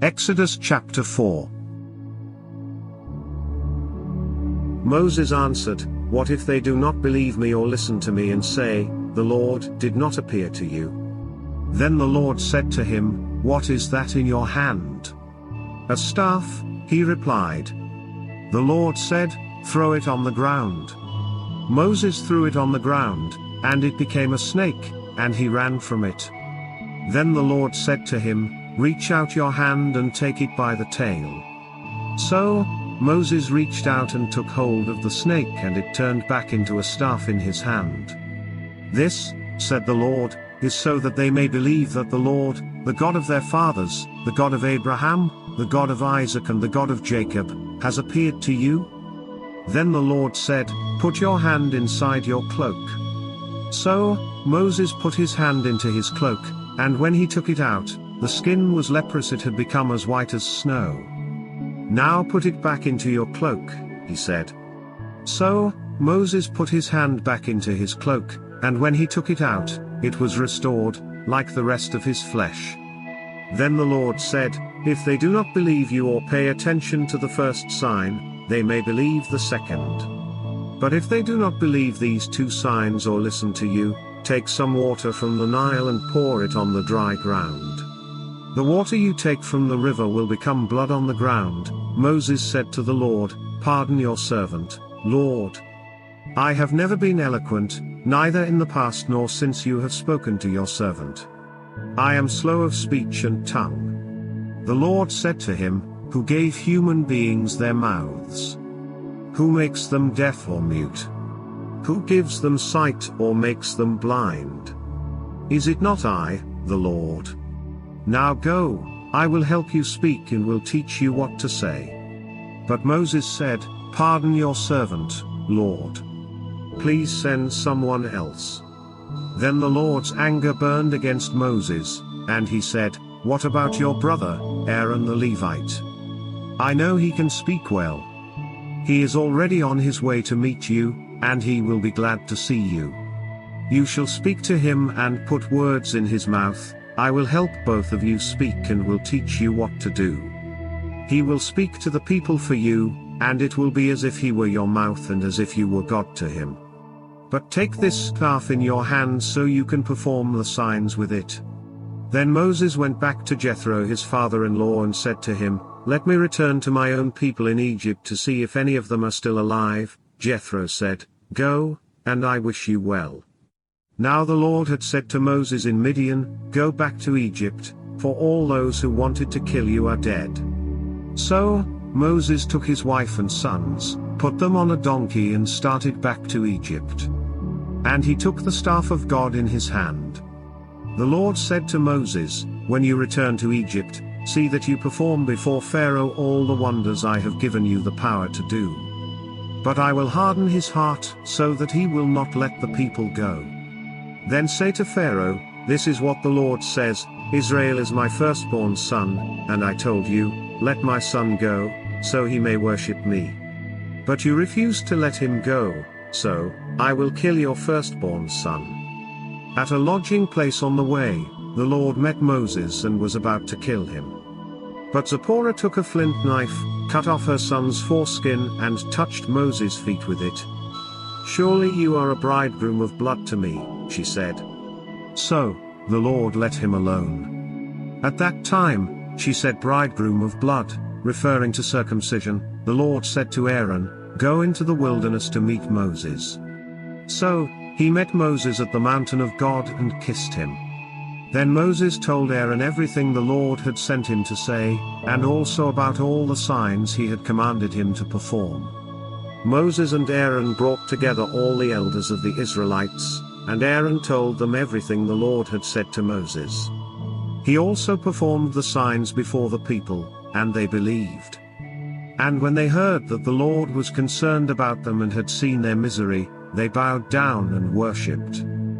Exodus chapter 4. Moses answered, "What if they do not believe me or listen to me and say, 'The Lord did not appear to you'?" Then the Lord said to him, "What is that in your hand?" "A staff," he replied. The Lord said, "Throw it on the ground." Moses threw it on the ground, and it became a snake, and he ran from it. Then the Lord said to him, "Reach out your hand and take it by the tail." So Moses reached out and took hold of the snake, and it turned back into a staff in his hand. "This," said the Lord, "is so that they may believe that the Lord, the God of their fathers, the God of Abraham, the God of Isaac and the God of Jacob, has appeared to you." Then the Lord said, "Put your hand inside your cloak." So Moses put his hand into his cloak, and when he took it out, the skin was leprous, it had become as white as snow. "Now put it back into your cloak," he said. So Moses put his hand back into his cloak, and when he took it out, it was restored, like the rest of his flesh. Then the Lord said, "If they do not believe you or pay attention to the first sign, they may believe the second. But if they do not believe these two signs or listen to you, take some water from the Nile and pour it on the dry ground. The water you take from the river will become blood on the ground." Moses said to the Lord, "Pardon your servant, Lord. I have never been eloquent, neither in the past nor since you have spoken to your servant. I am slow of speech and tongue." The Lord said to him, "Who gave human beings their mouths? Who makes them deaf or mute? Who gives them sight or makes them blind? Is it not I, the Lord? Now go, I will help you speak and will teach you what to say." But Moses said, "Pardon your servant, Lord. Please send someone else." Then the Lord's anger burned against Moses, and he said, "What about your brother, Aaron the Levite? I know he can speak well. He is already on his way to meet you, and he will be glad to see you. You shall speak to him and put words in his mouth. I will help both of you speak and will teach you what to do. He will speak to the people for you, and it will be as if he were your mouth and as if you were God to him. But take this staff in your hand so you can perform the signs with it." Then Moses went back to Jethro his father-in-law and said to him, "Let me return to my own people in Egypt to see if any of them are still alive." Jethro said, "Go, and I wish you well." Now the Lord had said to Moses in Midian, "Go back to Egypt, for all those who wanted to kill you are dead." So Moses took his wife and sons, put them on a donkey and started back to Egypt. And he took the staff of God in his hand. The Lord said to Moses, "When you return to Egypt, see that you perform before Pharaoh all the wonders I have given you the power to do. But I will harden his heart so that he will not let the people go. Then say to Pharaoh, 'This is what the Lord says, Israel is my firstborn son, and I told you, let my son go, so he may worship me. But you refused to let him go, so I will kill your firstborn son.'" At a lodging place on the way, the Lord met Moses and was about to kill him. But Zipporah took a flint knife, cut off her son's foreskin and touched Moses' feet with it. "Surely you are a bridegroom of blood to me," she said. So the Lord let him alone. At that time, she said bridegroom of blood, referring to circumcision. The Lord said to Aaron, "Go into the wilderness to meet Moses." So he met Moses at the mountain of God and kissed him. Then Moses told Aaron everything the Lord had sent him to say, and also about all the signs he had commanded him to perform. Moses and Aaron brought together all the elders of the Israelites, and Aaron told them everything the Lord had said to Moses. He also performed the signs before the people, and they believed. And when they heard that the Lord was concerned about them and had seen their misery, they bowed down and worshipped.